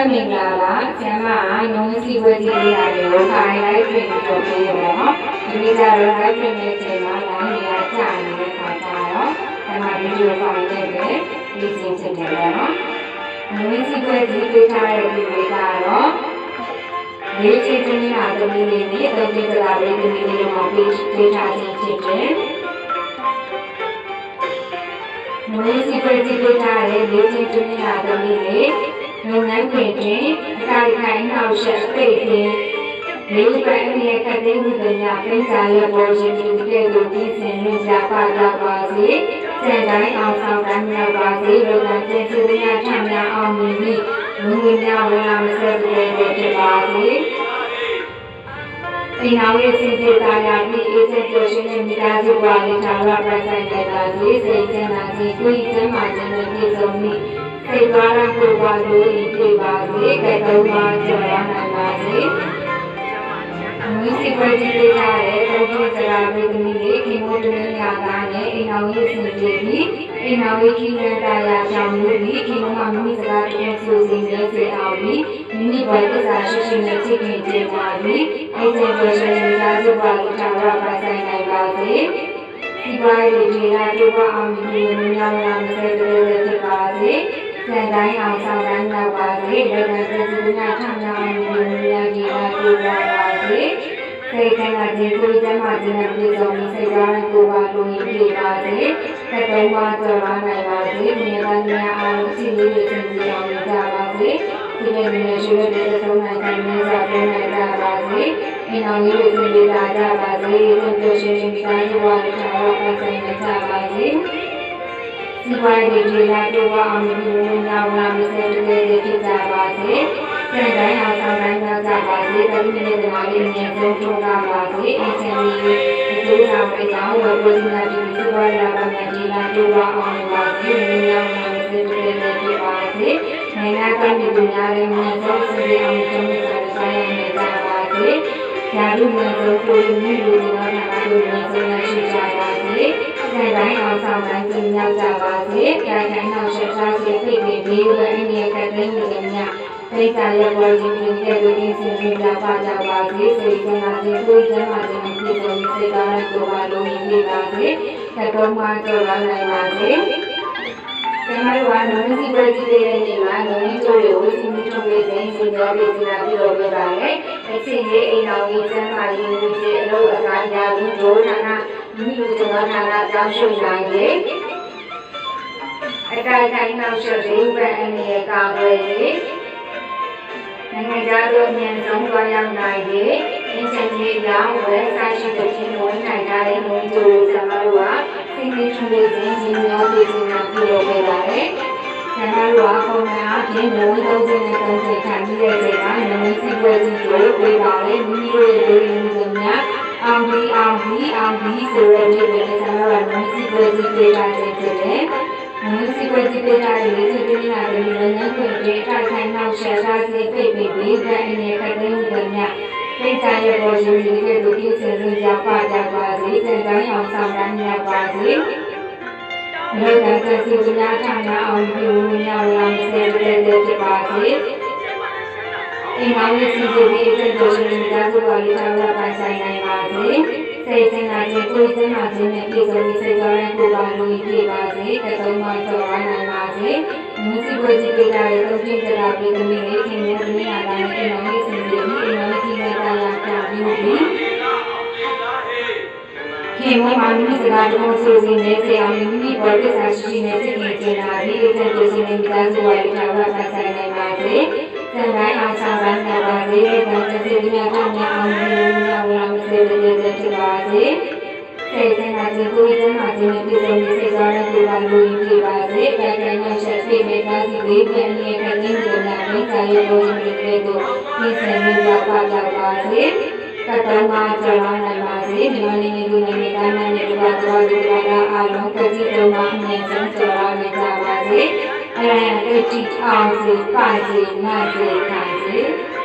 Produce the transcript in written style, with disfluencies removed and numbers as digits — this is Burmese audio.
Mẹ mình là sẽ mà nó chỉ với chị là điều phải lấy chuyện của chị đó thì bây giờ nó lấy chuyện này chị nó là nhà trả những cái khoản đóแต่มาวิดีโอฟังได้เลยดีจริงๆเลยเนาะนี่สิเพื่อที่ไปทายดีไปทายเนาะဒီချင်းချင်းနာသမီးလေးနဲ့တော့ဒီကလာလေးသမီးလေးမှာပေးထားခြင်းဖြစ်တယ်။ဒီစီပတိပေးထားတဲ့ဒီချင်းချင်းနာသမီးလေးလုပ်ငန်းခွင်တွင်အကာအခိုင်နောက်ဆက်ပိတ်ခြင်းလေးပိုင်းရဲ့ကတိဝိပညာပိစာရဲ့ပေါ်ခြင်းဒီကဲ့သို့ဒီစဉ်လွှင့်ကြပါတော့ပါစေ။စံတိုင်းအောင်ဆောင်တိုင်းရောက်ပါစေလုပ်ငန်းကျင်းစုများထမ်းများအောင်မြင်ပြီးလူငယ်များဝင်လာမဆက်တဲ့ဖြစ်ပါစေ။အိမ်တော်ရဲ့စင်ကြယ်သားရာပြီးအေးချမ်းပျော်ရွှင်တဲ့မိသားစုဘဝလေးထာဝရပိုင်ဆိုင်နိုင်ပါစေ။စိတ်ချမ်းသာခြင်းကိုယ်ကျမ်းမာခြင်းနဲ့ပြည့်စုံပြီးစိတ်သွားရကိုယ်ပါလို့ပြည့်ပါစေ။ကဲတော့မှကြော်ရနိုင်ပါစေ။ဒီစီပွဲကြီးလေးထားတဲ့ဘုရားတရားဝိသမီးလေးခင်မိုးတမင်းညာသားနဲ့အိမ်တော်ရဲ့စင်ကြယ်ပြီးအိမ်တော်ရဲ့ကြီးတဲ့တရားကြောင့်လို့ဒီခင်မိုးကမိမိစကားပြောဆိုစဉ်နဲ့စေအောင်ပြီးမိမိဘဝသစ္စာရှိရှိနဲ့သိခင်ကြပါပြီးအိမ်တော်ရဲ့ရှင်မိသားစုဘဝလေးထာဝရပိုင်ဆိုင်နိုင်ပါစေဒီပါရီဒီနာတို့အောင်ဒီလိုမျိုးများမဆက်တဲ့ဖြစ်ပါစေစံတိုင်းအောင်ဆောင်တိုင်းရောက်ပါစေလက်နဲ့ပြည်သူများထမ်းများအောင်ဒီလိုမျိုးကြီးနာတို့ပါပါစေစိတ်ကနာခြင်းကိုယ်ကျမ်းမာခြင်းနဲ့ပြည်စုံပြီးစိတ်ဓာတ်ကိုယ်ပါလိုရင်းပြပါစေသတ်တော်မှာကြော်ရနိုင်ပါစေမြေသားများအားလုံးစီလေးတွေသင်ကြအောင်ကြပါစေဒီနေ့နေ့ရှိတဲ့သုံးနိုင်တဲ့မြေသားတွေနိုင်ကြပါစေအိမ်အောင်ကြီးတွေသင်ကြကြပါစေသင်ပြရှင်မိသားစုဝါတွေထားတော့ပိုင်ဆိုင်ကြပါစေဒီဝိုင်းတွေလာတော့အောင်ဒီလိုများလာမစဲတဲ့ဖြစ်ကြပါစေစံတိုင်းအောင်ဆောင်တိုင်းရောက်ကြပါစေတတိယနေ့ဒီမှာလေးမြန်ဆုံးထုတ်ကြပါစေအင်းချင်းကြီးဒီလိုဆောင်ပဲကြောင်းဝယ်ပေါ်နေတာဒီစုဝါလာပါမယ်ဒီလာတော့အောင်ပါစေမြန်အောင်လာမစဲတဲ့ဖြစ်ပါစေနိုင်ငံတိုင်းပြည်သူများလည်းမြန်ဆုံးစီအောင်ကျင်းပဆိုင်ရနိုင်ကြပါစေဓာတုမြန်ဆုံးကိုယ်မျိုးလူတွေတော့နာတို့မြန်ဆုံးရရှိကြပါစေစံတိုင်းအောင်ဆောင်တိုင်းကျင်းရောက်ကြပါစေကြိုင်တိုင်းအောင်ဆက်စားစေဖိတ်ပြီးဘေးဝဲအင်းရဲ့ကတဲ့လူတွေများစိတ်ဓာတ်ရဲ့ပေါ်ခြင်းဖြင့်ကဲ့သို့ဒီစဉ်းစားပါကြပါစေစိတ်ကနာခြင်းကိုယ်ကျမ်းမာခြင်းနဲ့ပြည်စုံစိတ်ဓာတ်ကိုပါလုံးရင်းပြပါစေသတ်တော်မှာကြော်ရနိုင်ပါစေကျမတို့ကလုံးစီပဲကြည့်တဲ့နေ့မှာလုံးကျိုးတွေကိုစီမီထုံးလေးစဉ်းစားပြီးစဉ်းစားပြီးတော့ပြပါမယ်အချင်းကြီးအိမ်တော်ကြီးကျမ်းမာရေးကိုကြည့်အလို့အကားရာပြီးဒိုးဌာနမိမိတို့ကျွန်တော်ဌာနကြောင်းရှုနိုင်တယ်အတိုင်းတိုင်းနောက်ဆက်ရေးပဲအနေနဲ့ကာကွယ်ရေးနိုင်ငံသားတို့အမြန်ဆုံးသွားရောက်နိုင်ရေးအင်းချင်းကြီးရောင်းဝယ်ဆိုင်ရှိတဲ့ချင်းဝင်နိုင်တဲ့လူတို့ကျမတို့ကစိတ်ကြီးထုံးလေးစဉ်းစားပြီးစဉ်းစားပြုလုပ်ခဲ့ပါတယ်။ကျမတို့ကပုံမှန်အပြင်လုံးဝ30နဲ့30ခံပြီးတဲ့ချိန်မှာနိုင်ငံစီးပွားရေးကိုပြေးပါလေမိမိတို့ရဲ့လူရင်းမှုများအောင်ပြီးဆိုတဲ့ဒီလိုကျမတို့ကနိုင်ငံစီးပွားရေးပြေးတာဖြစ်တယ်။နိုင်ငံစီးပွားရေးပြေးတာတွေဒီကိစ္စတွေလည်းငန်းခွင့်တွေတိုက်ခိုင်းနောက်ဆက်စားစေပိတ်ပြီးတဲ့အနေနဲ့ကတည်းကများစိတ်ဓာတ်ရဲ့ပေါ်ရှင်ဒီကဲ့သို့ဒီစဉ်းစားပါကြပါစေစံတိုင်းအောင်ဆောင်တိုင်းရောက်ပါစေလောကသတိပညာထမ်းအောင်ပြုများလာစေတဲ့ဖြစ်ပါစေအိမ်အောင်ရဲ့စီစီဒီအကျဉ်းချုပ်ရှင်များတို့ပါလိထာဝရပိုင်ဆိုင်နိုင်ပါစေစိတ်ဆင်းရဲခြင်းကိုယ်ဆင်းရဲခြင်းနဲ့ပြည်စုံစိတ်တော်ရဲ့ကိုယ်ပါလို့ပြပါစေတသုံးပါကြော်နိုင်ပါစေမြစ်စီဝေကြီးပြတာရဲ့သုံးပြကြတာပြည်သူတွေခင်ဗျားတို့များတာနဲ့အိမ်အောင်ရဲ့စီစီဒီအိမ်အောင်ကြီးတဲ့တရားပြပြီးပြီခင်ဗျားမာမိစကားတော်ဆိုစီနေစေအောင်မိမိဘောဓိစာရှိနေသိနေကြတာဒီအကျဉ်းချုပ်ရှင်များတို့ပါလိထာဝရပိုင်ဆိုင်နိုင်ပါစေစံတိုင်းအောင်ဆောင်တိုင်းနဲ့ပါစေတဲ့ကျေးဇူးများကောင်းများအောင်လို့များလာမစေတဲ့ဖြစ်ပါစေစိတ်ဆင်းရဲခြင်းကိုယ်ကျမ်းမာခြင်းနဲ့ပြည်စုံစိတ်တော်နဲ့ကိုယ်ပါလို့ပြပါစေ။တိုင်းတိုင်းနဲ့ဆက်ပြီးမိသားစုလေးပြန်ရတဲ့တဲ့ဉာဏ်နဲ့မိသားရဲ့ဘုရားရှင်တွေကိုသိစေမြတ်ပါကြပါစေ။ကတ္တမကြောင်းနိုင်ပါစေ။ဒီမနေ့နေ့ကိုနေမိသားနဲ့ဒီဘာတော်ဒီဘာသာအားလုံးကိုကြည့်တော်မှာအမြဲတမ်းကြောင်းနိုင်ကြပါစေ။အဲ့ဒါတိတိအောင်စေပါစေနိုင်စေခိုင်စေ။